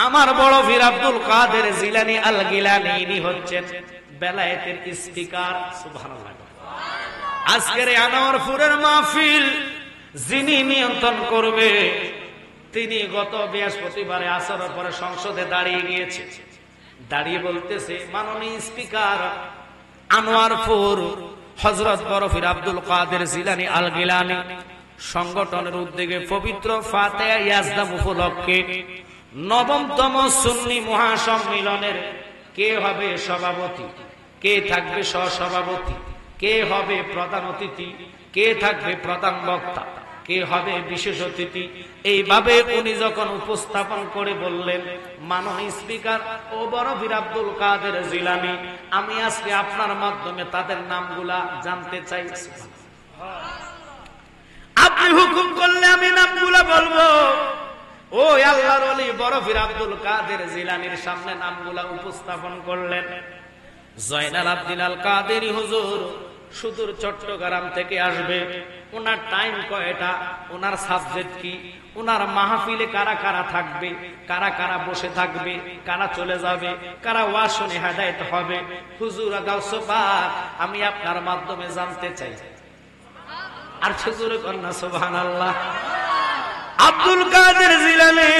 আমার বড় পীর আব্দুল কাদের জিলানী আল গিলানী ইনি হচ্ছেন বেলায়েতের স্পিকার। সুবহানাল্লাহ। আজকের আনোয়ারপুরের মাহফিল যিনি নিয়ন্ত্রণ করবে তিনি গত বৃহস্পতিবারে আসরের পরে সংসদে দাঁড়িয়ে গিয়েছে, দাঁড়িয়ে বলতেছে, মাননীয় স্পিকার, আনোয়ারপুর হযরত বড় পীর আব্দুল কাদের জিলানী আল গিলানী সংগঠনের উদ্যোগে পবিত্র ফাতিহা ইয়াজদাম উপলক্ষে ৯তম সুন্নি মহাসম্মেলনের কে হবে সভাপতি, কে থাকবে সহসভাপতি, কে হবে প্রধান অতিথি, কে থাকবে প্রধান বক্তা, কে হবে বিশেষ অতিথি, এইভাবে উনি যখন উপস্থাপন করে বললেন, মাননীয় স্পিকার ও বড় পীর আব্দুল কাদের জিলানী, আমি আজকে আপনার মাধ্যমে তাদের নামগুলা জানতে চাই। আপনি হুকুম করলে আমি নামগুলা বলবো। ও আল্লাহর ওলি বড় পীর আব্দুল কাদের জিলানীর সামনে নামগুলা উপস্থাপন করলেন। জয়নাল আব্দিন আল কাদেরী হুজুর সুদূর চট্টগ্রাম থেকে আসবে। ওনার টাইম কয়টা, ওনার সাবজেক্ট কি, ওনার মাহফিলে কারা কারা থাকবে, কারা কারা বসে থাকবে, কারা চলে যাবে, কারা ওয়াজ শুনে হেদায়েত হবে, হুজুর গাউসে পাক আমি আপনার মাধ্যমে জানতে চাই। আর হুজুরে কন্যা সুবহানাল্লাহ। আব্দুল কাদের জিলানী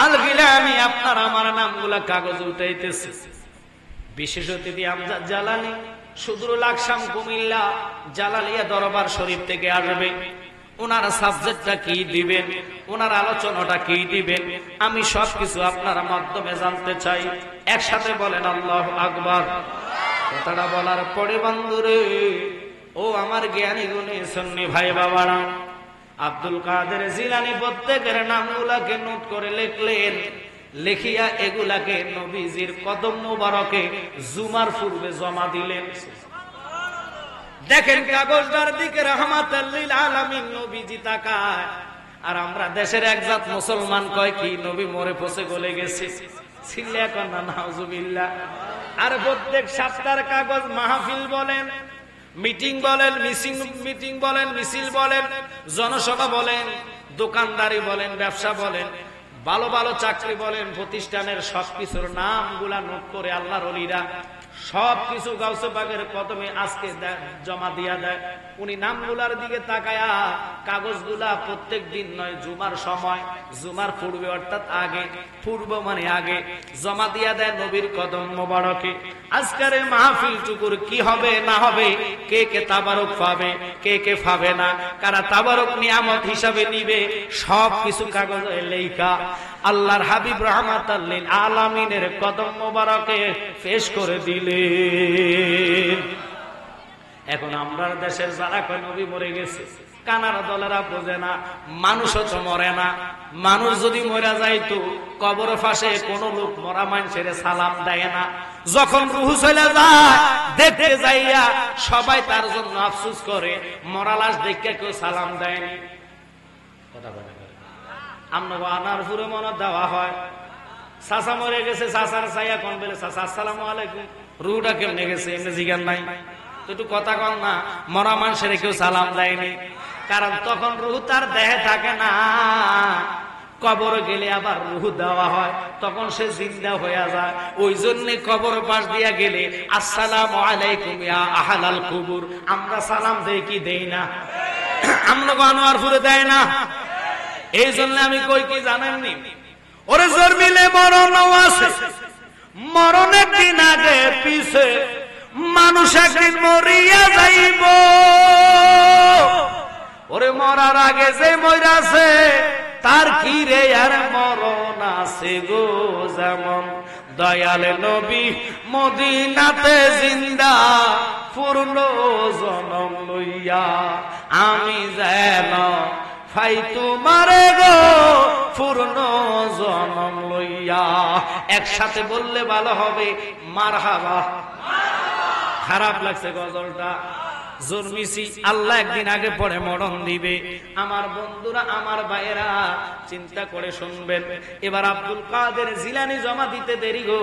আল গিলানী আপনার আমার নামগুলা কাগজে উঠাইতেছে। বিশেষ অতিথি আমজাদ জালানী সুদূর লাকসাম কুমিল্লা জালালিয়া দরবার শরীফ থেকে আসবে। ওনার সাবজেক্টটা কি দিবেন, ওনার আলোচনাটা কি দিবেন, আমি সবকিছু আপনার মাধ্যমে জানতে চাই। একসাথে বলেন আল্লাহু আকবার। কথাটা বলার পরে বন্ধুরে, ও আমার জ্ঞানী গুণী সুন্নি ভাই বাবারা, আব্দুল কাদের জিলানী প্রত্যেকের নামগুলাকে নোট করে লিখলেন। লিখিয়া এগুলাকে নবীজির কদম মোবারকে জুমার পূর্বে জমা দিলেন। দেখেন কাগজটার দিকে রাহমাতাল লিল আলামিন নবীজি তাকায়, আর আমরা দেশের একজাত মুসলমান কয় কি নবী মরে পচে গলে গেছে। সিল্লা কন্না নাউজুবিল্লাহ। আর প্রত্যেক সপ্তাহের কাগজ মাহফিল বলেন, মিটিং বলেন, মিটিং বলেন, মিছিল বলেন, জনসভা বলেন, দোকানদারি বলেন, ব্যবসা বলেন, ভালো ভালো চাকরি বলেন, প্রতিষ্ঠানের সবকিছুর নামগুলা নোট করে আল্লাহর ওলিরা সবকিছু গাউসে পাকের কদমে আজকে জমা দিয়া দেয়। উনি নামগুলার দিকে তাকায়া কাগজগুলা প্রত্যেক দিন নয়, জুমার সময়, জুমার পূর্বে অর্থাৎ আগে, পূর্ব মানে আগে জমা দিয়া দেয় নবীর কদম মোবারকে। আজকের মাহফিল টুকুর কি হবে না হবে, কে কে তাবারক পাবে, কে কে পাবে না, কারা তাবারক নিয়ামত হিসাবে নিবে, সবকিছু কাগজে লেখা আল্লাহর হাবিব রাহমাতাল লিল আলামিনের কদম মোবারকে পেশ করে দিলেন। এখন আমরা দেশের যারা কয় নবী মরে গেছে, কানার দলেরা বোঝে না মানুষও তো মরে না। মানুষ যদি মরা যাইতো কবর ফাঁসে কোন লোক মরা মানুষের সালাম দেয় না। যখন রূহ চলে যায় দেখতে যাইয়া সবাই তার জন্য আফসোস করে, মরা লাশ দেখে কেউ সালাম দেয়নি। কথা বলে আমরা আনারপুরে মনে দেওয়া হয়, চাচা মরে গেছে, চাচার চাইয়া কোন বলে চাচা আসসালামু আলাইকুম, রুহটা কেমনে গেছে এমনি জিজ্ঞান নাই তো, একটু কথা কন না। মরা মানুষের কেউ সালাম দেয়নি, কারণ তখন রুহ তার দেহে থাকে না। কবর গেলে আবার রুহ দেওয়া হয়, তখন সে জিন্দা হয়ে যায়। ওই জন্য কবর পাশ দিয়া গেলে আসসালামু আলাইকুম ইয়া আহলাল কুবুর আমরা সালাম দেই কি দেই না? আমরা আনোয়ারপুরে দেয় না। এই জন্য আমি কই কি জানেননি, ওরে জোর মিলে মরণ আছে, মরণের দিন আগে পিছে মানুষ একদিন মরিয়া যাইব। ওরে মরার আগে যে মইরাছে তার কি রে আর মরণ আছে গো। যেমন দয়াল নবী মদিনাতে জিন্দা পূর্ণ জনম লইয়া, আমি যেন ভাই তোমারে গো পূর্ণ জনম লইয়া। একসাথে বললে ভালো হবে মারহাবা। খারাপ লাগছে গজলটা, জন্মিছি, আল্লাহ একদিন আগে পরে মরণ দিবে। আমার বন্ধুরা, আমার ভাইয়েরা, চিন্তা করে শুনবেন। এবার আব্দুল কাদের জিলানী জমা দিতে দেরি গো,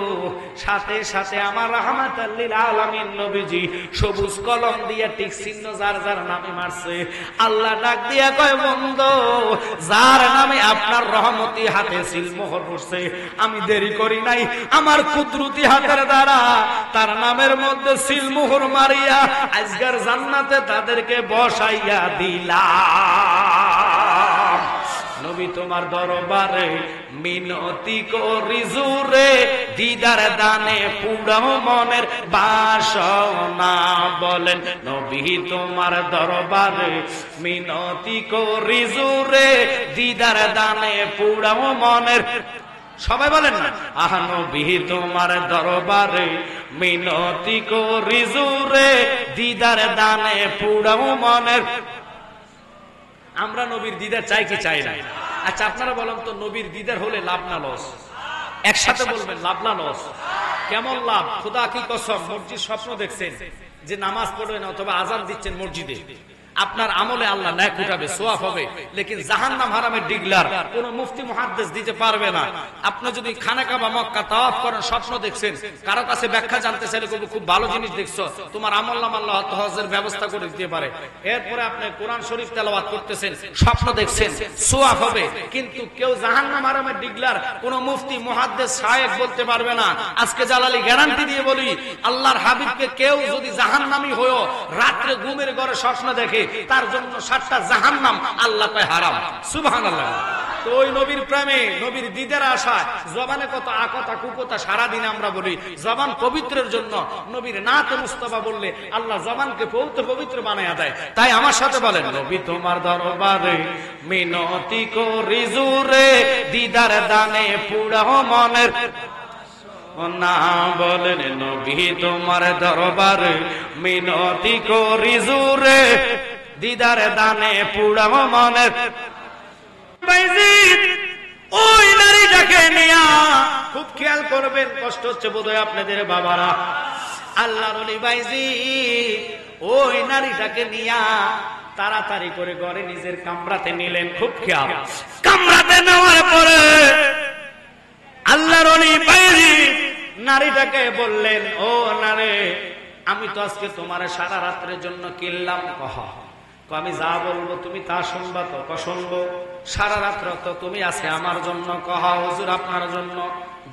সাথে সাথে আমার রাহমাতাল লিল আলামিন নবীজি সবুজ কলম দিয়ে টিক চিহ্ন যার যার নামে মারছে। আল্লাহ ডাক দিয়া কয়, বন্ধু, যার নামে আপনার রহমতি হাতে সিলমোহর পড়ছে, আমি দেরি করি নাই, আমার কুদরতি হাতের দ্বারা তার নামের মধ্যে সিলমোহর মারিয়া আজকের জান্নাতে তাদেরকে বসাইয়া দিলাম। নবী তোমার দরবারে মিনতি করি জোরে, দিদার দানে পুরাও মনের বাসনা। বলেন, নবী তোমার দরবারে মিনতি করি জোরে, দিদার দানে পুরাও মনের। সবাই বলেন না, আহ নবী তোমার দরবারে মিনতি করি জোরে, দিদার দানে পুরাও মনের। আমরা নবীর দিদার চাই কি চাই না? আচ্ছা আপনারা বলেন তো, নবীর দিদার হলে লাভ না লস? একসাথে বলবেন, লাভ না লস? কেমন লাভ? খোদা কি কসম, মসজিদ স্বপ্ন দেখছেন যে নামাজ পড়বেন অথবা আজান দিচ্ছেন মসজিদে, আপনার আমলে আল্লাহ ন্যাক উঠাবে, সোয়াব হবে, লেকিন জাহান্নাম হারামের ডিগলার কোন মুফতি মুহাদ্দিস দিতে পারবে না। আপনি যদি খানা কাবা মক্কা তাওয়াফ করেন, স্বপ্ন দেখছেন, কারো কাছে ব্যাখ্যা জানতে চাইলে খুব ভালো জিনিস দেখছো, তোমার আমল নাম আল্লাহ হজের ব্যবস্থা করে দিতে পারে। এরপরে আপনি কোরআন শরীফ তেলাওয়াত করতেছেন, স্বপ্ন দেখছেন, সোয়াব হবে, কিন্তু কেউ জাহান্নাম হারামের ডিগলার কোন মুফতি মুহাদ্দিস শায়েখ বলতে পারবে না। আজকে জালালি গ্যারান্টি দিয়ে বলি, আল্লাহর হাবিবকে কেউ যদি জাহান্নামী হয়েও রাত্রে ঘুমের ঘরে স্বপ্ন দেখে, তার জন্য 7টা জাহান্নাম আল্লাহ কয় হারাম। সুবহানাল্লাহ। তো ওই নবীর প্রেমে, নবীর দিদার আশায় জবানে কত আকতা কুকতা সারাদিন আমরা বলি। জবান পবিত্রের জন্য নবীর নাতে মুস্তাফা বললে আল্লাহ জবানকে পবিত্র বানায়া দেয়। তাই আমার সাথে বলেন, নবী তোমার দরবারে মিনতি করি জোরে, দিদার দানে পুরাও মনের না। বলেন, নবী তোমার দরবারে মিনতি করি জোরে, দিদার দানে পুরাও মনের। ওই নারীটাকে নিয়া খুব খেয়াল করবেন, কষ্ট হচ্ছে বোধহয় আপনাদের বাবারা। আল্লাহর ওলি বাইজি ওই নারীটাকে নিয়া তাড়াতাড়ি করে ঘরে নিজের কামরাতে নিলেন। খুব খেয়াল, কামরাতে নেওয়ার পরে আল্লাহর ওলি বাইজি নারীটাকে বললেন, ও নারী, আমি তো আজকে তোমার সারা রাত্রের জন্য কিনলাম। আমি যা বলবো তুমি তা শুনবা? তো শুনবো। সারা রাত্র তো তুমি আছে আমার জন্য। হুজুর আপনার জন্য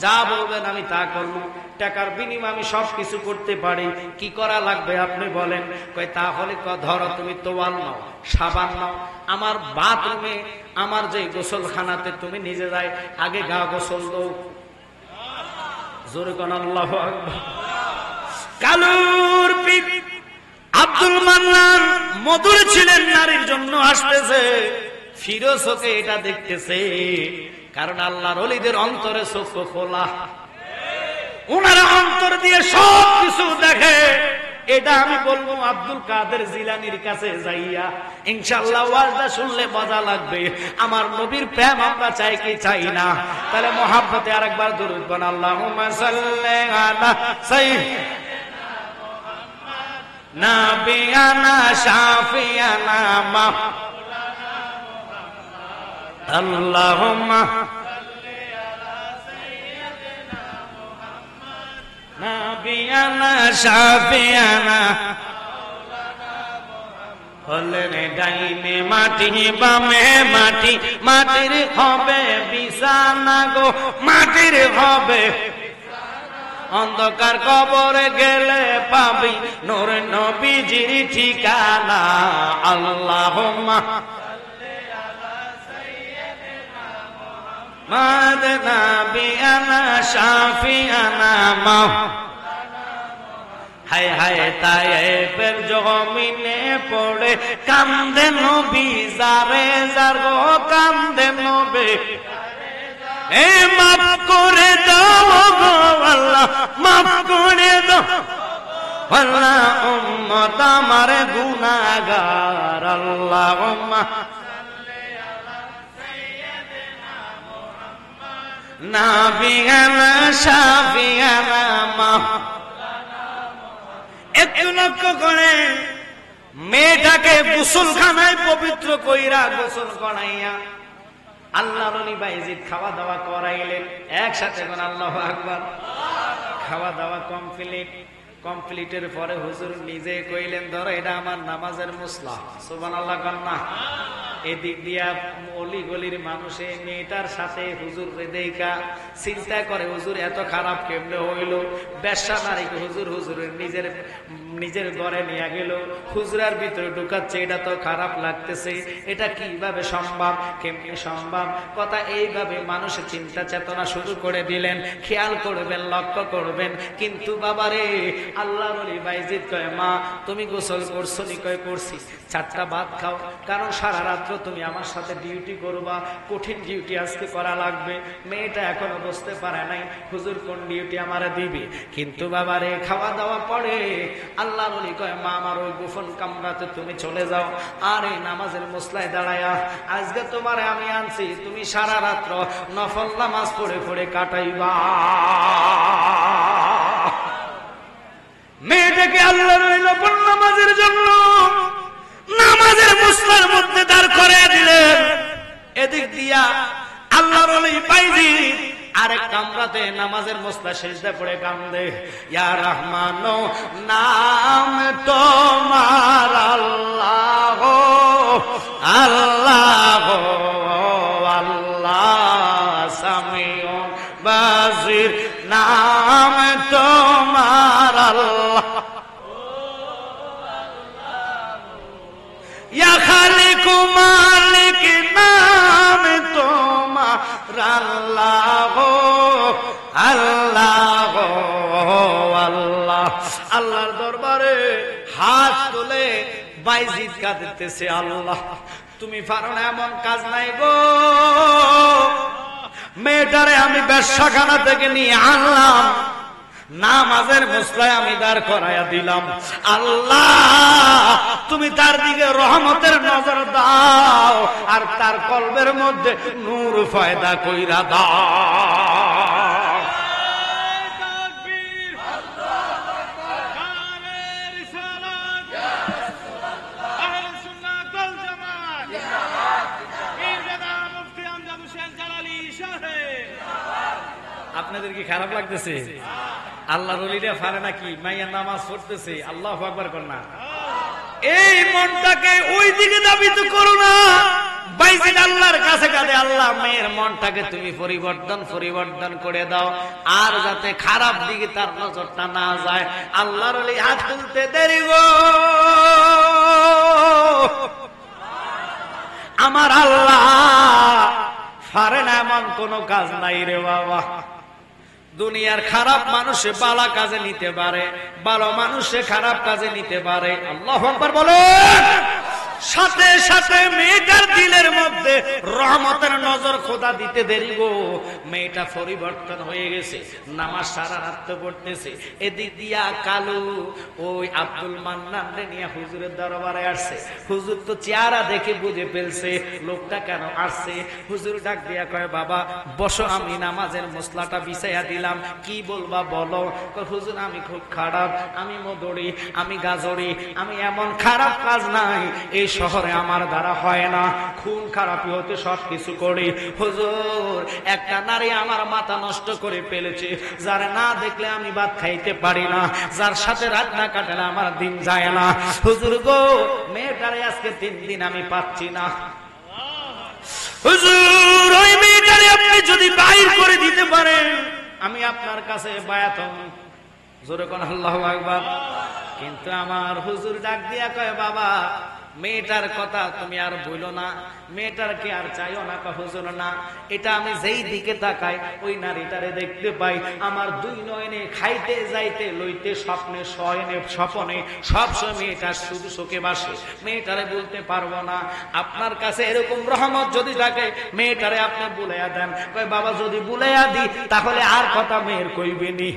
যা বলবেন আমি তা করবো, টাকার বিনিময়ে আমি সবকিছু করতে পারি, কি করা লাগবে আপনি বলেন। কয় তাহলে ধরো তুমি তোয়াল নাও, সাবান নাও, আমার বাথরুমে আমার যে গোসলখানাতে তুমি নিজে যাই, আগে গা গোসল দাও। জোরে কোন আল্লাহু আকবার। কালুর পিঠ আব্দুল মান্নান মধুর ছিলেন, নারীর জন্য আসতেছে, ফিরোজ ওকে এটা দেখতেছে, কারণ আল্লাহর ওলিদের অন্তরে চক্ষু খোলা, ওনারা অন্তর দিয়ে সব কিছু দেখে। এটা আমি বলবো আব্দুল কাদের জিলানীর কাছে যাইয়া, ইনশাআল্লাহ ওয়াজটা শুনলে মজা লাগবে। আমার নবীর প্রেম আমরা চাই কি চাই না? তাহলে মহাব্বতে আরেকবার দুরূদ পড়ুন, আল্লাহুম্মা সাল্লি আলা সাইয়্যিদিনা নাবিয়ানা শাফিয়ানা মাওলানা মুহাম্মদ, আল্লাহুম্মা সাল্লি আলা সাইয়্যিদিনা মুহাম্মদ নাবিয়ানা শাফিয়ানা মাওলানা মুহাম্মদ। হলেন ডাইনে মাটি বামে মাটি, মাটির হবে বিছানা গো, মাটির হবে অন্ধকার কবরে গেলে পাবি নূর নবীজির ঠিকানা। আল্লাহুম্মা সাল্লি আলা সাইয়্যিদিনা মুহাম্মদ নাবিয়ানা শাফিয়ানা মাওলানা মুহাম্মদ। হায় হায় তায়েফের জমিনে পড়ে কান্দে নবী, যারে যার গো কান্দে নবী। এ মাফ করে দাও গো আল্লাহ, মাফ করে দাও আল্লাহ, উম্মত আমার গুনাহগার। আল্লাহুম্মা সাল্লি আলা সাইয়্যিদিনা মুহাম্মদ নাবিয়ানা শাফিয়ানা মাওলানা মুহাম্মদ। একটু লক্ষ্য করে মেয়েটাকে গোসলখানায় পবিত্র কইরা গোসল করাইয়া আল্লাহর ওলি বাইজিদ খাওয়া দাওয়া করাইলেন। একসাথে কোন আল্লাহু আকবার। খাওয়া দাওয়া কমপ্লিটের পরে হুজুর নিজে কইলেন, ধরো এটা আমার নামাজের মুসলা। সুবহানাল্লাহ কান্না। এদিক দিয়া অলি গলির মানুষে মেয়েটার সাথে হুজুর দেখা চিন্তা করে, হুজুর এত খারাপ কেমনে হইল। বেশ্যা নারীকে হুজুরের নিজের ঘরে নিয়ে গেল, হুজুরার ভিতরে ঢুকাচ্ছে, এটা তো খারাপ লাগতেছে, এটা কিভাবে সম্ভব, কেমনি সম্ভব? কথা এইভাবে মানুষের চিন্তা চেতনা শুরু করে দিলেন। খেয়াল করবেন, লক্ষ্য করবেন। কিন্তু বাবারে, আল্লাহর ওলি বাইজিদ কয়, মা তুমি গোসল করছো নি? কয় করছি। 4টা ভাত খাও, কারণ সারা রাত্র তুমি আমার সাথে ডিউটি করবা, কঠিন ডিউটি আজকে করা লাগবে। মেয়েটা এখনো বুঝতে পারে নাই হুজুর কোন ডিউটি আমারে দিবে। কিন্তু বাবারে, খাওয়া দাওয়া পড়ে আল্লাহর ওলি কয়, মা আমার ওই গোপন কামরাতে তুমি চলে যাও, আর এই নামাজের মুসলায় দাঁড়ায়া আজকে তোমারে আমি আনছি, তুমি সারা রাত্র নফল নামাজ পড়ে পড়ে কাটাইবা। মেয়েটাকে আল্লাহর ওলি নফল নামাজের জন্য নামাজের মুসলার মধ্যে দাঁড় করে দিলেন। এদিক দিয়া আল্লাহর ওলি বাইজিদ আরেক কামরাতে নামাজের মুসলা সিজদা পড়ে কান্দে। ইয়া রহমান নাম তোমার আল্লাহ, আল্লাহ আল্লাহ সামিউন বাসির, নাম তোমার আল্লাহ। ইয়া খালিক মালিক, নাম তোমার আল্লাহ, আল্লাহ আল্লাহ। আল্লাহর দরবারে হাত তুলে বাইজিদ কাঁদতেছে, আল্লাহ তুমি পারো না, এমন কাজ নাই গো। মেয়েটারে আমি বেশ্যাখানা থেকে নিয়ে আনলাম, নামাজের মুসলায় আমি দাঁড় করাইয়া দিলাম। আল্লাহ তুমি তার দিকে রহমতের নজর দাও, আর তার কলবের মধ্যে নূর পয়দা কইরা দাও। আপনাদের কি খারাপ লাগতেছে? আল্লাহর ওলিরা পারে নাকি? মাইয়া নামাজ পড়তেছে, আল্লাহু আকবার কর না। এই মনটাকে ওই দিকে দাবিত করো না। বাইজিদ আল্লাহর কাছে কাঁদে, আল্লাহ মেয়ের মনটাকে তুমি পরিবর্তন করে দাও, আর যাতে খারাপ দিকে তার নজরটা না যায়। আল্লাহর ওলি হাত তুলতে দেরি গো, আমার আল্লাহ পারে না এমন কোন কাজ নাই রে বাবা। দুনিয়ার খারাপ মানুষে ভালো কাজে নিতে পারে, ভালো মানুষে খারাপ কাজে নিতে পারে। আল্লাহু আকবার বলেন। সাথে সাথে মেয়েটার দিলের মধ্যে রহমতের নজর খোদা দিতে দেরি গো, মেয়েটা পরিবর্তন হয়ে গেছে, নামাজ সারা রাত পড়তেছে। এদিক দিয়া কালু ওই আব্দুল মান্নানরে নিয়ে হুজুরের দরবারে আসছে। হুজুর তো চেহারা দেখে বুঝে ফেলছে লোকটা কেন আসছে। হুজুর ডাক দিয়া কয়, বাবা বসো, আমি নামাজের মশলাটা বিছাইয়া দিলাম, কি বলবা বলো। হুজুর আমি খুব খারাপ, আমি মদড়ি, আমি গাজড়ি, আমি এমন খারাপ কাজ নাই এই শহরে আমার দ্বারা হয় না, খুন খারাপি হতে সব কিছু করি। হুজুর একটা নারী আমার মাথা নষ্ট করে ফেলেছে, যার না দেখলে আমি ভাত খাইতে পারি না, যার সাথে রাত না কাটালে আমার দিন যায় না। হুজুর গো, মেয়েটারে আজকে 3 দিন আমি পাচ্ছি না। হুজুর ওই মেয়েটারে আপনি যদি বাইর করে দিতে পারেন, আমি আপনার কাছে বায়াত। জোরে কোন আল্লাহু আকবার। কিন্তু আমার হুজুর ডাক দিয়া কয়, বাবা মেয়েটার কথা তুমি আর বইলো না, মেয়েটার কি আর চাইও না। হুজুর না, এটা আমি যেই দিকে তাকাই ওই নারীটারে দেখতে পাই, আমার 2 নয়নে খাইতে যাইতে লইতে স্বপ্নে শয়নে স্বপনে সবসময় মেয়েটা শুধু চোখে বাসে, মেয়েটারে বলতে পারবো না। আপনার কাছে এরকম রহমত যদি থাকে, মেয়েটারে আপনি বুলাইয়া দেন। কয় বাবা যদি বুলাইয়া দি তাহলে আর কথা মেয়ের কইবেনি।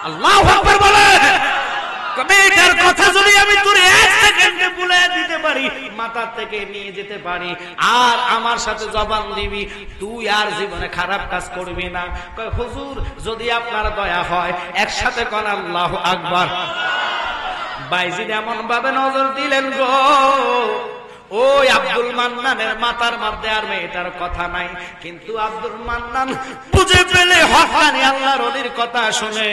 আল্লাহু আকবার বলে। মেয়েটার কথা যদি আমি তোর 1 সেকেন্ডে বুলাইয়া দিতে পারি, মাথা থেকে নিয়ে যেতে পারি, আর আমার সাথে জবান দিবি, তুই আর জীবনে খারাপ কাজ করবি না। কয় হুজুর যদি আপনার দয়া হয়, একসাথে কোন আল্লাহু আকবার। বাইজিদ এমন ভাবে নজর দিলেন গো, ওই আব্দুল মান্নানের মাথার মধ্যে আর মেয়েটার কথা নাই, কিন্তু আব্দুল মান্নান বুঝে পেলে হকানি আল্লাহর ওলির কথা শুনে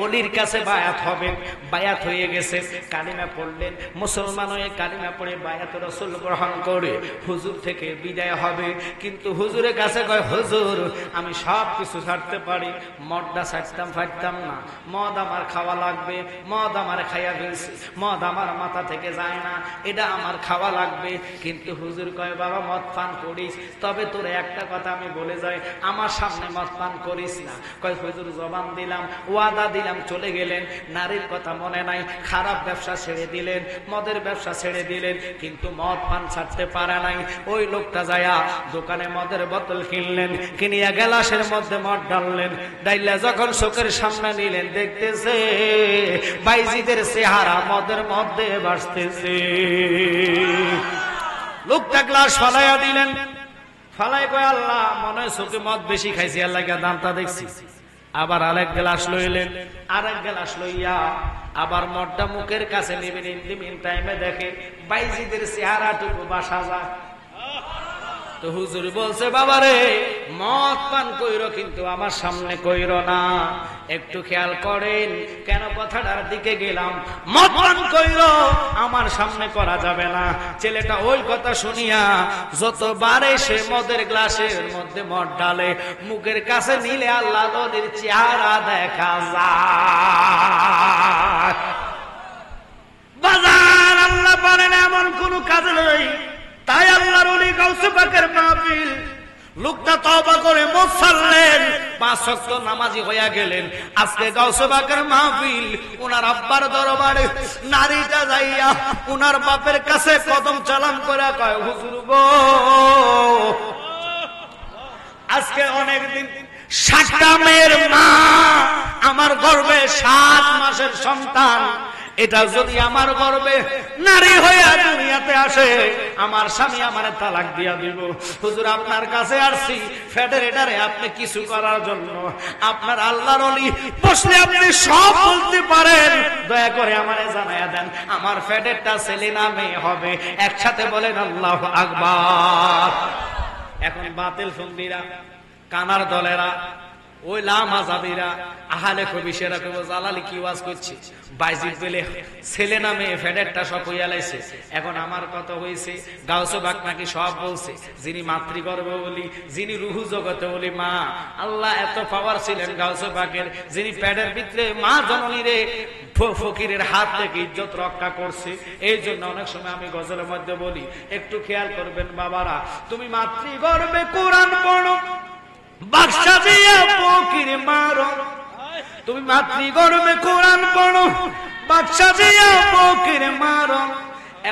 ওলির কাছে বায়াত হবেন। বায়াত হয়ে গেছে, কালিমা পড়লেন, মুসলমান হয়ে কালিমা পড়ে বায়াত রাসূল গ্রহণ করে হুজুর থেকে বিদায় হবে। কিন্তু হুজুরের কাছে কয়, হুজুর আমি সব কিছু ছাড়তে পারি, মদটা ছাড়তাম ফাড়তাম না, মদ আমার খাওয়া লাগবে, মদ আমার খাইয়া ফেলছি, মদ আমার মাথা থেকে যায় না, এটা আমার খাওয়া লাগবে। কিন্তু হুজুর কয়, বাবা মদ পান করিস, তবে তোর একটা কথা আমি বলে যাই, আমার সামনে মদ পান করিস না। কয় হুজুর জবান দিলাম, ওয়াদা দিলাম, চলে গেলেন। নারীর কথা মনে নাই, খারাপ ব্যবসা ছেড়ে দিলেন, মদের ব্যবসা ছেড়ে দিলেন, কিন্তু মদ পান ছাড়তে পারে নাই। ওই লোকটা যায়া দোকানে মদের বোতল কিনলেন, কিনিয়া গ্লাসের মধ্যে মদ ডাললেন, ডাইলা যখন চোখের সামনে নিলেন, দেখতেছে বাইজিদের চেহারা মদের মধ্যে ভাসতেছে। লোকটা গ্লাস ফালাইয়া দিলেন, ফালাই কয়, আল্লাহ মনে হয় চোখে মদ বেশি খাইছি, আল্লাহ দামটা দেখছি। আবার আরেক গ্লাস লইলেন, আরেক গ্লাস লইয়া আবার মদটা মুখের কাছে নেবেন, ইন্দিমিন টাইমে দেখে বাইজিদের চেহারাটুকু বাসা যায়। তো হুজুর বলছে, বাবারে মদ পান কইরো, কিন্তু আমার সামনে কইরো না, একটু খেয়াল করেন কেন কথাটার দিকে গেলাম। মদ পান কইরো, আমার সামনে করা যাবে না। ছেলেটা ওই কথা শুনিয়া যতবারে সে মদের গ্লাসের মধ্যে মদ ডালে, মুখের কাছে নিলে আল্লাহ নদীর চেহারা দেখা যায়। বাজার আল্লাহ পারেন এমন কোন কাজ নেই, তাই আল্লাহর ওলি গাউসে পাকের মাহফিল। লোকটা তওবা করে মুখ ছাড়লেন, 5 ওয়াক্ত নামাজি হইয়া গেলেন। আজকে গাউসে পাকের মাহফিল, উনার আব্বার দরবারে নারীটা যাইয়া উনার বাপের কাছে কদম চালান করে কয়, হুজুর গো আজকে অনেকদিন 7টা মেয়ের মা, আমার গর্ভে 7 মাসের সন্তান, এটা যদি আমার গর্বে নারী হয়ে দুনিয়াতে আসে, আমার স্বামী আমার তালাক দিয়া দিব। হুজুর আপনার কাছে আসছি ফেডারেটারে আপনি কিছু করার জন্য, আপনার আল্লাহর ওলি বসলে আপনি সব বলতে পারেন, দয়া করে আমারে জানায়া দেন আমার ফেডারেটটা ছেলে না মেয়ে হবে। একসাথে বলেন আল্লাহু আকবার। এখন বাতিল ফন্দিরা, কানার দলেরা, ওই লামাজাবিরা, আহলে কবিশেরা কেউ জালালি কি ওয়াজ করছে, বাইজিদ বলে ছেলে না মেয়ে ফেডারটা সব হইয়া লাইছে। এখন আমার কথা হইছে, গাউসে পাক নাকি সব বলছে, যিনি মাতৃগর্ভে বলি, যিনি রুহু জগতে বলি মা, আল্লাহ এত পাওয়ার ছিলেন গাউসে পাকের, যিনি পেটের ভিতরে মা জননীরে ফকিরের হাত থেকে ইজ্জত রক্ষা করছে। এই জন্য অনেক সময় আমি গজলের মধ্যে বলি, একটু খেয়াল করবেন বাবারা, তুমি মাতৃগর্ভে কোরআন পড়ো, বাদশা দিয়া ফকির মারো, তুমি মাতৃগর্ভে কোরআন পড়ো, বাদশা দিয়া ফকির মারো।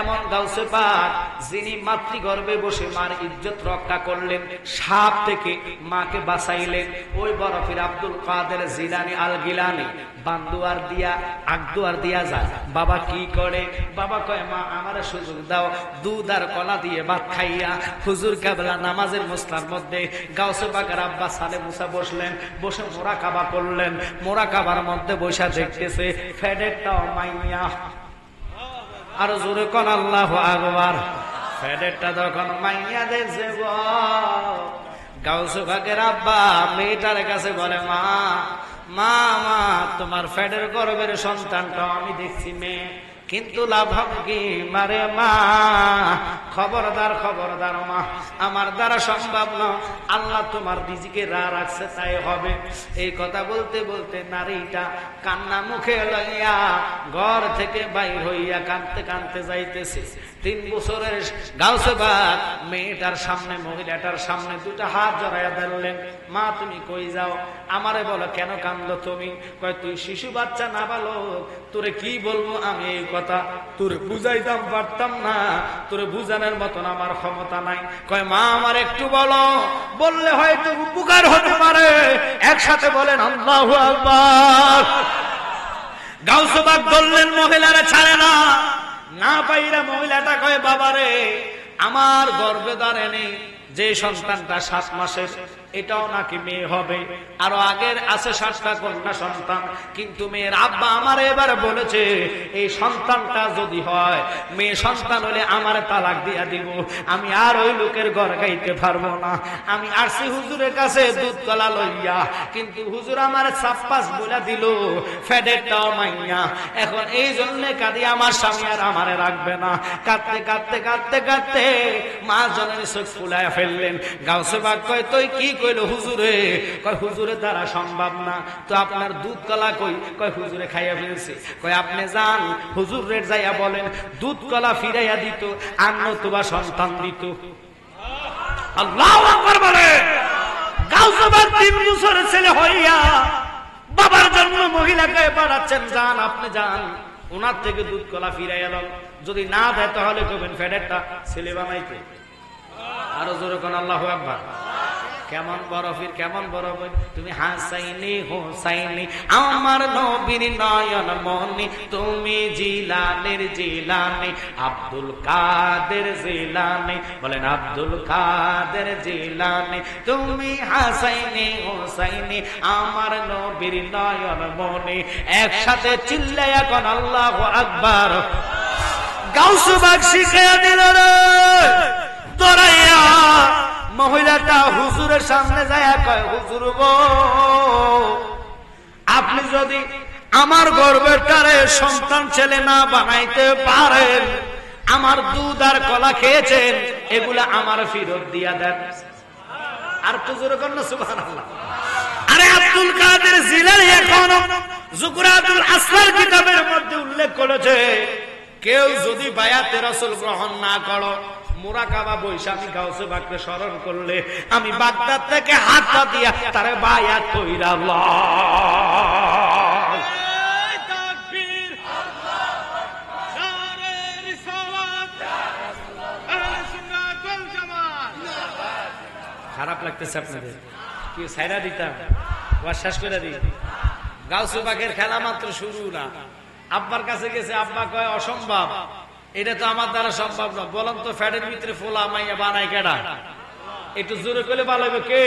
এমন গাউসে পাক যিনি মাতৃগর্ভে বসে মার ইজ্জত রক্ষা করলেন, সাপ থেকে মাকে বাঁচাইলেন, ওই বরফির আব্দুল কাদের জিলানী আল গিলানী বান্দুয়ার দিয়া আগদুয়ার দিয়া যায়। বাবা কি করে? বাবা কয়, মা আমারে সুযোগ দাও, দুধ আর কলা দিয়ে ভাত খাইয়া। হুজুর কেবলা নামাজের মুসলার মধ্যে গাউসে পাকের আব্বা সালে মুসা বসলেন, বসে মোরাকাবা করলেন। মোরাকাবার মধ্যে বসা দেখতেছে ফেডেরটাও মাইয়া, আর জোরে কোন আল্লাহু আকবার। ফেডেরটা যখন মাইয়া দেখছে, গাউসে পাকের আব্বা মেয়েটার কাছে বলে, মা মা মা তোমার ফেডের গর্ভের সন্তানটা আমি দেখছি মেয়ে, কিন্তু লাভ হবে কি মারে মা, খবরদার খবরদার মা, আমার দ্বারা সম্ভব না, আল্লাহ তোমার দিজিকে রাখছে তাই হবে। এই কথা বলতে বলতে নারীটা কান্না মুখে লইয়া ঘর থেকে বাইর হইয়া কাঁদতে কাঁদতে যাইতেছে। 3 বছরের গাউসে পাক মেয়েটার সামনে, মহিলাটার সামনে 2টা হাত জড়াইয়া ধরলেন। মা তুমি কই যাও? আমারে বলো কেন কান্দো তুমি? কয়, তুই শিশু বাচ্চা না বালক, তোরে কি বলবো আমি এই কথা, তোরে বুঝাইতাম পারতাম না, তোরে বুঝানোর মতন আমার ক্ষমতা নাই। কয়, মা আমার একটু বলো, বললে হয়তো উপকার হতে পারে। একসাথে বলেন আল্লাহু আকবার। গাউসে পাক বললেন, মহিলারা ছাড়ে না। না পাইরা মহিলাটা কয়, বাবারে আমার গর্ভে দাঁড়ায় নেই যে সন্তানটা 7 মাসের, এটাও নাকি মেয়ে হবে। আরো আগের আছে 7টা কন্যা সন্তান, কিন্তু মেয়ের আব্বা আমার এবার বলেছে এই সন্তানটা যদি হয় মেয়ে সন্তান হলে আমার তালাক দিয়া দিব, আমি আর ওই লোকের ঘর গাইতে পারবো না। আমি আসছি হুজুরের কাছে দুধ কলা লইয়া, কিন্তু হুজুর আমার সাপ্পাস বলে দিল ফেডেরটাও মাইয়া। এখন এই জন্য কাঁদি আমার স্বামী আর আমারে রাখবে না। কাঁদতে কাঁদতে কাঁদতে কাঁদতে মা জনের চোখ ফুলায় ফেললেন। গাউসে বাগ কয় তুই কি কইলো হুজুরে? কয় হুজুরের দ্বারা সম্ভব না। তো আপনার দুধ কলা কই? কয় হুজুরে খাইয়া ফেলছে। কয় আপনি যান হুজুরের যাইয়া বলেন দুধ কলা ফিরাইয়া দিত, আর নতুবা সন্তান দিত। আল্লাহু আকবার বলে। গাউসে বাগ 3 বছরের ছেলে হইয়া বাবার জন্য মহিলাকে পাঠাচ্ছেন, যান আপনি যান ওনার থেকে দুধ কলা ফিরাইয়া দাও, যদি না দেয় তাহলে কবেন ফেডেরটা ছেলে বানাইতে। আরো জোরে কোন আল্লাহু আকবার। কেমন বরফির কেমন বরফ। তুমি হাসাইনি হোসাইনি আমার নবীর নয়ন মনি, তুমি জিলানের জিলানি আব্দুল কাদের জিলানি, বলেন আব্দুল কাদের জিলানি। তুমি হাসাইনি হোসাইনি আমার নবীর নয়ন মনি। একসাথে চিল্লায়া কোন আল্লাহু আকবার। গাউসে বাগ শিখাইয়া দিল রে দরাইয়া। মহিলাটা হুজুরের সামনে যায় কয় হুজুর গো, আপনি যদি আমার গর্ভের টারে সন্তান ছেলে না বানাইতে পারেন, আমার দুধ আর কলা খেয়েছেন এগুলা আমার ফেরত দিয়া দেন। আর হুজুর কোন সুবহানাল্লাহ। আরে আব্দুল কাদের জিলানী এখন যুকরাতুল আসরার কিতাবের মধ্যে উল্লেখ করেছে, কেউ যদি বায়াতে রাসূল গ্রহণ না করো, মুরাকাবা বৈশা আমি গাউসে বাগকে স্মরণ করলে আমি বাগদাদ থেকে হাতটা দিয়া তারে বায়াত কইরা আল্লাহ তাকবীর নারে রিসালাত আহলে সুন্নাত ওয়াল জামাত। খারাপ লাগতেছে আপনাদের? কি ছাইরা দিতাম ওয়া শেষ করে দিই। গাউসে বাগের খেলা মাত্র শুরু না। আব্বার কাছে গেছে, আব্বা কয় অসম্ভব, এটা তো আমার দ্বারা সম্ভব না। বলেন তো ফ্যাটের ভিতরে ফোলা মাইয়া বানাই কেডা? একটু জোরে করলে ভালো হবে কে?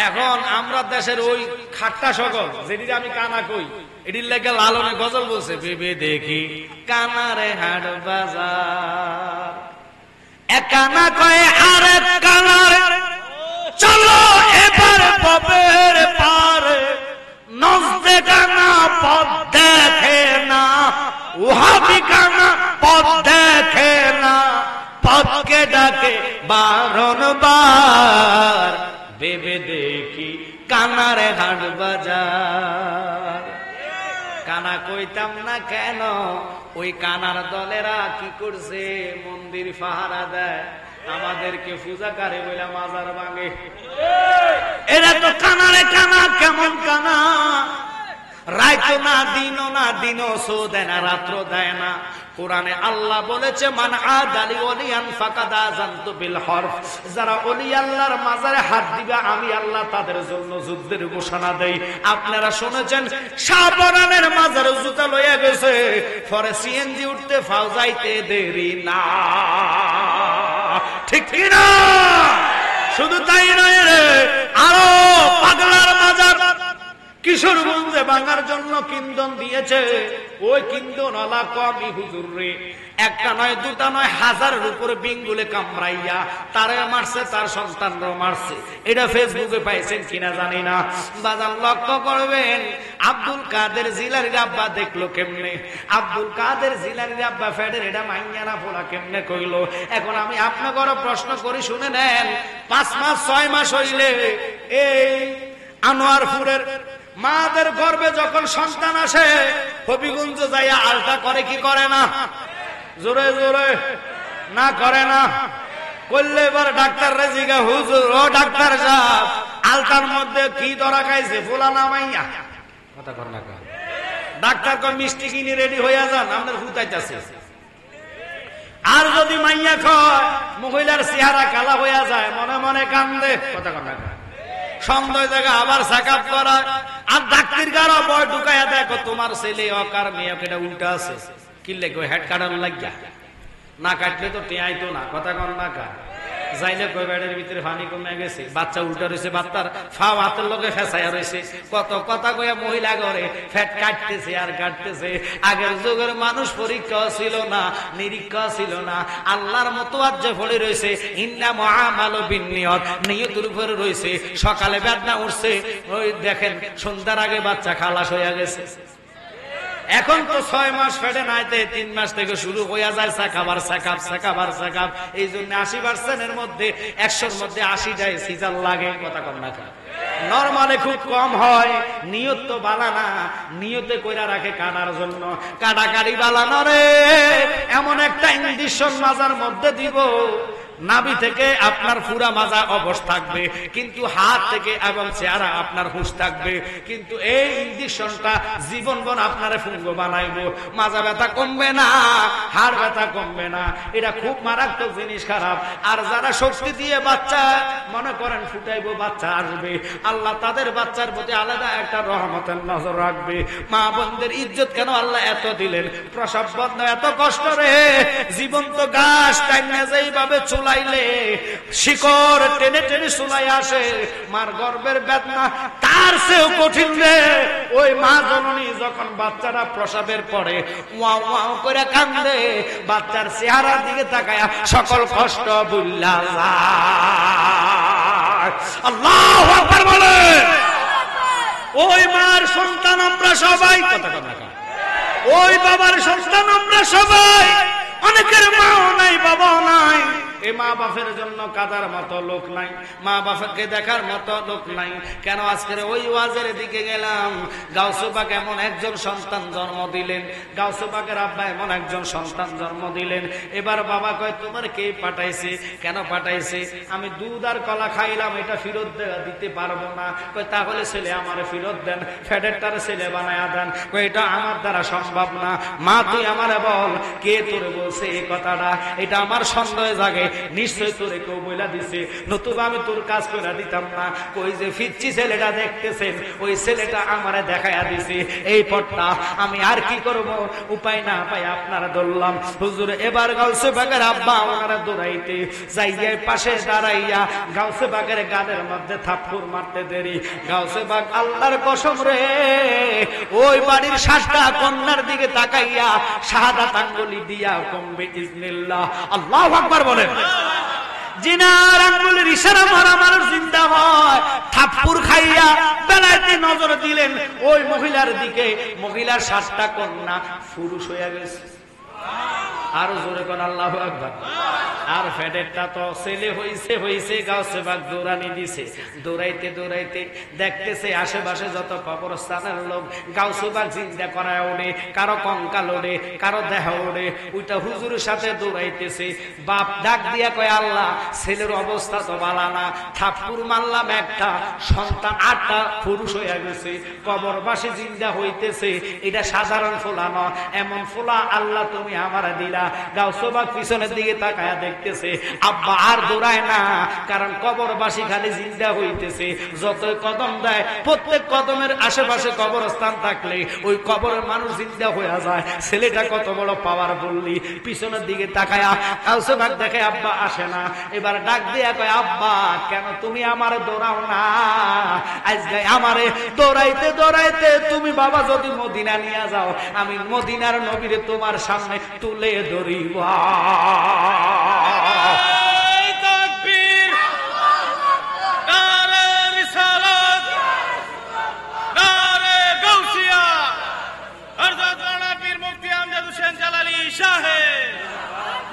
এখন আমরা দেশের ওই খাট্টা সকল যেটি আমি কানা কই, এটির লেগে লালনে গজল বলছে, ভেবে দেখি কানারে হাট বাজার, এক কানা কয় আরেক কানারে চলো এবার পবের পারে, নজদে কানা পথ দেখে না, ওহাবি কানা পথ দেখে না, পথকে ডাকে বারংবার, ভেবে দেখি কানারে হাট বাজার। কানা কইতাম না কেন, ওই কানার দলেরা কি করছে, মন্দির পাহারা দেয়, আমাদেরকে পূজাকারে বলে মাজার ভাঙে। এরা তো কানারে কানা। কেমন কানা? রাইতো না দিনও না, দিনও সো দেয় না, রাত্র দেয় না। কোরআনে আল্লাহ বলেছে মান আদালি ওলিয়ান ফাকাদ আযানতু বিল হরব, যারা ওলি আল্লাহর মাজারে হাত দিবে আমি আল্লাহ তাদের জন্য যুদ্ধের ঘোষণা দেই। আপনারা শুনেছেন শাহপরানের মাজারে জুতা লইয়া গেছে, পরে সিএনজি উঠতে ফাও যাইতে দেরি না, ঠিক কি না? শুধু তাই নয় রে, আরো পাগলার মাজার কিশোরগঞ্জে ভাঙার জন্য কিন্দন দিয়েছে। ওই কিন্দন আলা কমি হুজুর রে, একটা নয় দুটা নয়, হাজারের উপরে বিঙ্গুলে কামড়াইয়া তারে মারছে, তার সন্তানরাও মারছে। এটা ফেসবুকে পাইছেন কিনা জানি না। বাজার লক্ষ্য করবেন, আব্দুল কাদের জিলানীর আব্বা দেখলো কেমনে, আব্দুল কাদের জিলানীর আব্বা ফেডের এটা মাইয়া না ফোলা কেমনে কইলো। এখন আমি আপনাকে প্রশ্ন করি, শুনে নেন। 5 মাস 6 মাস হইলে এই আনোয়ারপুরের মাদের গর্ভে যখন সন্তান আসে, হবিগঞ্জ যাইয়া আলতা করে কি করে না? জোরে জোরে না করে না? করলে এবার ডাক্তার রেজিগা হুজুর ও ডাক্তার সাহেব, আলতার মধ্যে কি ধরা খাইছে, ফোলা না মাইয়া? কথা কর না। ডাক্তার কয় মিষ্টি কিনে রেডি হইয়া যান, আপনার হুতাইতেছে। আর যদি মাইয়া কয়, মহিলার চেহারা কালা হইয়া যায়, মনে মনে কান্দে। কথা কর না। সন্দেহ জায়গা আবার চেকআপ করা, আর ডাক্তার গাড়া বয় ঢুকাইয়া দেখো তোমার ছেলে অকার মেয়ে এটা উল্টা আছে, কি লেগে হেড কাটানো লাগিয়া, না কাটলে তো টেয়াইতো না। কথা কন না কা যাইলে কই ব্যাডের ভিতরে পানি কমে গেছে, বাচ্চা উল্টা রয়েছে, বাচ্চার ফা হাতের লগে ফেসাইয়া রয়েছে, কত কথা কইয়া মহিলা ঘরে ফ্যাট কাটতেছে আর কাটতেছে। আগের যুগের মানুষ পরীক্ষা ছিল না, নিরীক্ষা ছিল না, আল্লাহর মতো আজ পড়ে রয়েছে ইন্নামা আমালু বিন্নিয়ত, নিয়তের উপরে রয়েছে। সকালে বেদনা উঠছে, ওই দেখেন সন্ধ্যার আগে বাচ্চা খালাস হয়ে গেছে। এখন তো 6 মাস ফেটে নাইতে 3 মাস থেকে শুরু হইয়া যায় সাকাবার সাকাব সাকাবার সাকাব। এই জন্য 80% মধ্যে 100-র মধ্যে 80টাই সিজার লাগে। কথা কম না নরমালে খুব কম হয়। নিয়ত তো বালানা, নিয়তে কইরা রাখে কাটার জন্য, কাটাকারি বালানো রে। এমন একটা ইঞ্জেকশন মাজার মধ্যে দিব, নাভি থেকে আপনার পুরা মাজা অবশ থাকবে, কিন্তু হাত থেকে এবং চেহারা আপনার হুঁশ থাকবে। কিন্তু এই ইঞ্জেকশনটা জীবনভর আপনারে ফুঙ্গ বানাইবো। মাজা ব্যথা কমবে না, হাড় ব্যথা কমবে না। এটা খুব মারাত্মক জিনিস, খারাপ। আর যারা শক্তি দিয়ে বাচ্চা মনে করেন ফুটাইবো, বাচ্চা আসবে, আল্লাহ তাদের বাচ্চার প্রতি আলাদা একটা রহমতের নজর রাখবে। মা বোনদের ইজ্জত কেন আল্লাহ এত দিলেন? প্রসব বন্ধ এত কষ্ট রে। জীবন্ত গাছ টাইনা যেইভাবে চুলাইলে শিকড় টেনে টেনে চুলাই আসে, মার গর্ভের বেদনা তার চেয়েও কঠিন রে। ওই মা জননী যখন বাচ্চারা প্রসবের পরে ওয়াও ওয়াও করে কান্দে, বাচ্চার চেহারার দিকে তাকায়া সকল কষ্ট ভুল্লা যায়। আল্লাহু আকবার বলে। ওই মার সন্তান আমরা সবাই, কথা কথা, ওই বাবার সন্তান আমরা সবাই। অনেকের মাও নাই, বাবাও নাই। এই মা বাপের জন্য কাদার মতো লোক নাই, মা বাপকে দেখার মতো লোক নাই। কেন আজকের ওই ওয়াজের দিকে গেলাম, গাউসে পাক এমন একজন সন্তান জন্ম দিলেন, গাউসে পাকের আব্বা এমন একজন সন্তান জন্ম দিলেন। এবার বাবা কয় তোমার কে পাঠাইছে? কেন পাঠাইছে? আমি দুধ আর কলা খাইলাম, এটা ফেরত দিতে পারবো না। কয় তাহলে ছেলে আমারে ফেরত দেন, ফেডেরটার ছেলে বানায়া দেন। কয় এটা আমার দ্বারা সম্ভব না। মা তুই আমারে বল, কে তোরে বলছে এই কথাটা? এটা আমার সন্দেহ জাগে, নিশ্চয় তোরে কেউ বইলা দিছে, নতুবা আমি তোর কাজ করে দিতাম না। কই যে ফিচ্ছি ছেলেটা দেখতেছেন, ওই ছেলেটা আমারে দেখাইয়া দিছে এই পথটা। আমি আর কি করব? উপায় না পাই আপনারা ধরলাম। হুজুর এবার গাউসে পাকের আব্বা ওনারা দৌড়াইতে যাইয়া পাশে দাঁড়াইয়া গাউসে পাকের গালের মধ্যে থাপ্পড় মারতে দেরি। গাউসে পাক আল্লাহর কসম রে, ওই বাড়ির 7টা কন্যার দিকে তাকাইয়া শাহাদাত আঙ্গুলি দিয়া কমবে ইজনিল্লাহ। আল্লাহু আকবার বলেন। জিনার আঙ্গুলের ইশারা মারা মানুষ জিন্দা হয়। থাপ্পড় খাইয়া বেলাতে নজর দিলেন ওই মহিলার দিকে, মহিলার 7টা কন্যা পুরুষ হয়ে গেছে। আরো জোরে কোন আল্লাহু আকবার। আর ফেডেরটা তো ছেলে হইছে। গাউসে পাক দৌড়ানি দিছে, দৌড়াইতে দৌড়াইতে দেখতেছে আশেপাশে যত কবরস্থানের লোক গাউসে পাক জিন্দা করায় ওড়ে, কারো কঙ্কাল ওড়ে, কারো দেহ ওড়ে। ওইটা হুজুরের সাথে দৌড়াইতেছে। বাপ ডাক দিয়া কয় আল্লাহ ছেলের অবস্থা তো ভালো না, থাপ্পড় মারলাম একটা, সন্তান 8টা পুরুষ হয়ে গেছে, কবরবাসী জিন্দা হইতেছে। এটা সাধারণ ফোলা না, এমন ফোলা আল্লাহ তুমি আমার দিলা। গাউসে পাক পিছনের দিকে তাকায়া দেখতেছে, আব্বা আর দৌড়ায় না, কারণ কবরবাসী খালি জিন্দা হইতেছে। যতই কদম দেয়, প্রত্যেক কদমের আশেপাশে কবরস্থান থাকলে ওই কবরের মানুষ জিন্দা হয়ে যায়। ছেলেটা কত বড় পাওয়ার বললি। পিছনের দিকে তাকায়া গাউসে পাক দেখে আব্বা আসে না। এবার ডাক দিয়া কয় আব্বা কেন তুমি আমারে দৌড়াও না? আজকে আমারে দৌড়াইতে দৌড়াইতে তুমি বাবা যদি মদিনা নিয়ে যাও, আমি মদিনার নবীরে তোমার সামনে তুলে ধরিব।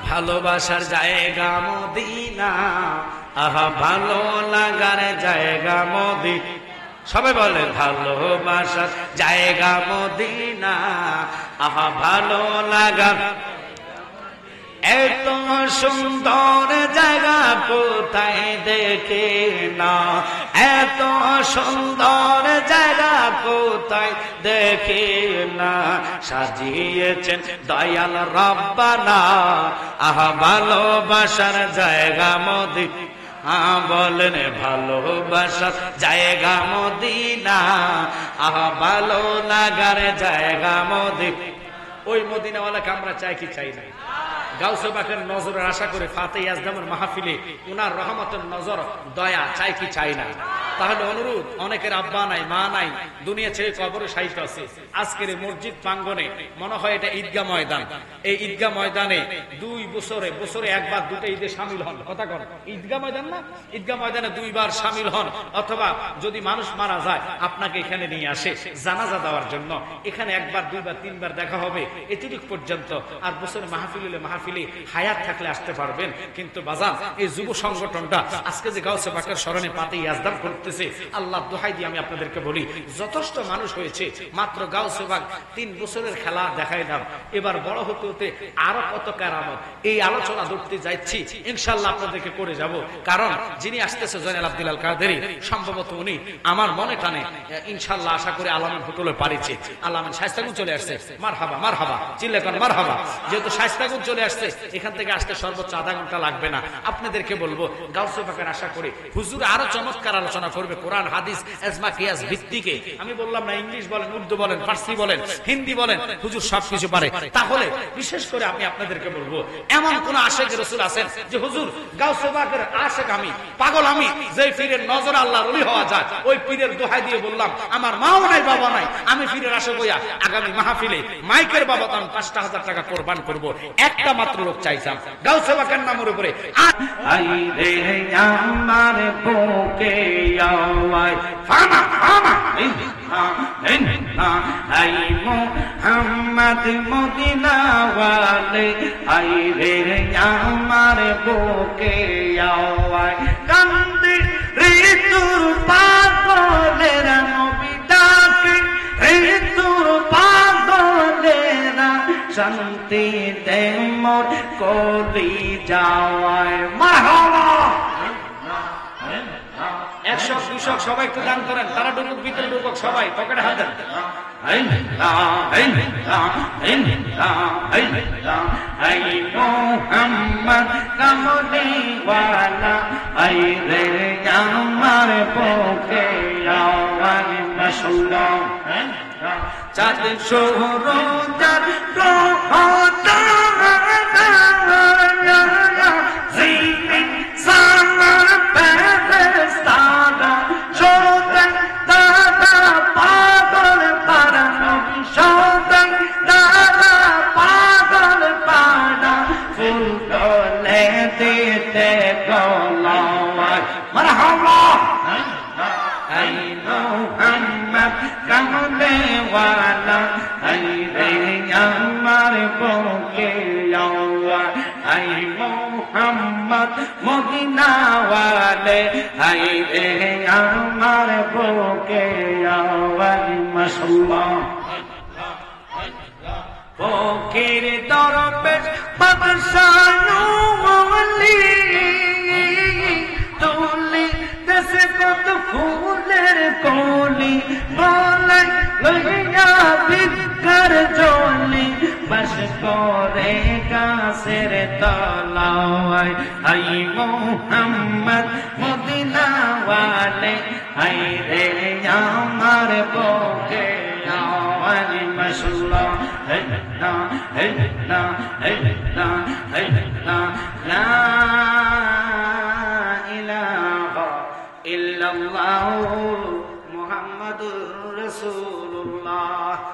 ভালোবাসার জায়গা মদিনা, আহা ভালো লাগার জায়গা মদিনা। সবাই বলে ভালোবাসার জায়গা মদিনা, আহা ভালো লাগার। এত সুন্দর জায়গা কোথায় দেখে না, এত সুন্দর জায়গা কোথায় দেখে না, সাজিয়েছেন দয়াল রব্বানা, আহা ভালোবাসার জায়গা মদিনা। বলেন ভালোবাসার জায়গা মদিনা, আহা ভালো লাগার জায়গা মদিনা। ওই মদিনাওয়ালাকে আমরা চাই কি চাই না? গাউসে পাকের নজরের আশা করে ফাতে ইয়াজদামের মাহফিলে উনার রহমতের নজর দয়া চাই কি চাই না? তাহলে অনুরোধ, অনেকের আব্বা নাই মা নাই, দুনিয়া ছেড়ে কবরে শায়িত আছে, আজকের এই মসজিদ প্রাঙ্গণে মনে হয় এটা ঈদগাহ ময়দান, এই ঈদগাহ ময়দানে বছরে একবার দুটো ঈদে শামিল হন। কথা কন, ঈদগাহ ময়দান না? ঈদগাহ ময়দানে দুইবার শামিল হন, অথবা যদি মানুষ মারা যায় আপনাকে এখানে নিয়ে আসে জানাজা দেওয়ার জন্য, এখানে একবার দুইবার তিনবার দেখা হবে এতটুক পর্যন্ত। আর বছরে মাহফিলে হায়াত থাকলে আসতে পারবেন। কিন্তু বাজান, এই যুব সংগঠনটা আজকে যে গাউসে পাকের স্মরণে পাতে ইয়াজদাম করতেছে, আল্লাহ দোহাই দিয়ে আমি আপনাদেরকে বলি, যথেষ্ট মানুষ হয়েছে, মাত্র গাউসে পাক 3 বছরের খেলা দেখাই দাম, এবার বড় হতে হতে আরো কত কারামত, এই আলোচনা ধরতে যাচ্ছি, ইনশাআল্লাহ আপনাদেরকে করে যাব। কারণ যিনি আসতেছে জয়নাল আব্দুল আল কাদেরী, সম্ভবত উনি আমার মনে টানে, ইনশাআল্লাহ আশা করি আলামিন হোটেলে পারিছে। আলামিন শায়েস্তাগঞ্জ চলে আসছে, মারহাবা মারহাবা, চিল্লা করেন মারহাবা। যেহেতু শায়েস্তাগঞ্জ চলে আসছে, এখান থেকে আসতে সর্বোচ্চ আধা ঘন্টা লাগবে না। আপনাদেরকে বলবো গাউসে পাকের আশা করে হুজুর আরো চমৎকার আলোচনা করবে কোরআন হাদিস ইজমা কিয়াস ভিত্তিকে। আমি বললাম না ইংলিশ বলেন, উর্দু বলেন, ফার্সি বলেন, হিন্দি বলেন, হুজুর সবকিছু পারে। তাহলে বিশেষ করে আমি আপনাদেরকে বলবো, এমন কোন আশেক রাসূল আছেন যে হুজুর গাউসে পাকের আশেক আমি, পাগল আমি, যে পীরের নজর আল্লাহর ওলি হওয়া যায়, ওই পীরের দোহাই দিয়ে বললাম আমার মাও নাই বাবা নাই, আমি পীরের আশেক হইয়া আগামী মাহফিলে মাইকের বাবদ আমি 5,000 টাকা কোরবান করব। একটা মাত্র লোক চাইতাম গাউসে পাকের নামের উপরে। আইরে আমার বুকে আওয়াজ ফামা ফামা আই মুহাম্মদ মদিনা ওয়ালে, আইরে আমার বুকে আওয়াজ কান্দে রে তোর পাগলের নবী ডাকে, রে তোর পাগলের শান্তি দে মোর কলি যাওয়ায়। মারহাবা 100 200 সবাই একটু দান করেন, তারা ডুবুক ভিতরে ডুবুক, সবাই পকেটে হাত দেন। মোহাম্মদ কামলিওয়ালা, আই রে আমার বুকে আওয়াজ মাশাআল্লাহ। চাঁদ সূরজার গ্রহটা জিমিন সামার পেরেস্তারা, শোধন দাদা পাগল পারা, শোধন দাদা পাগল পারা, ফুল তোলে দিতে গোলাওয়াজ। মারহাবা আই মুহাম্মদ কামলিওয়ালা, আই রে আমার বুকে আওয়াজ, আই মুহাম্মদ মদিনা ওয়ালে, আই রে আমার বুকে আওয়াজ। মাশাআল্লাহ ফকির দরবেশ বাদশাহ ওলি, তুলি দেশে কত ফুলের কলি, বলাই লইয়া ভিক্ষার জলি, বাস করে গাছের তলায়, আই মুহাম্মদ মদিনা ওয়ালে, আই রে আমার বুকে আওয়াজ। মাশাআল্লাহ হেল্লা হেল্লা হেল্লা হেল্লা, লা ইলাহা ইল্লাল্লাহু মুহাম্মাদুর রাসূলুল্লাহ।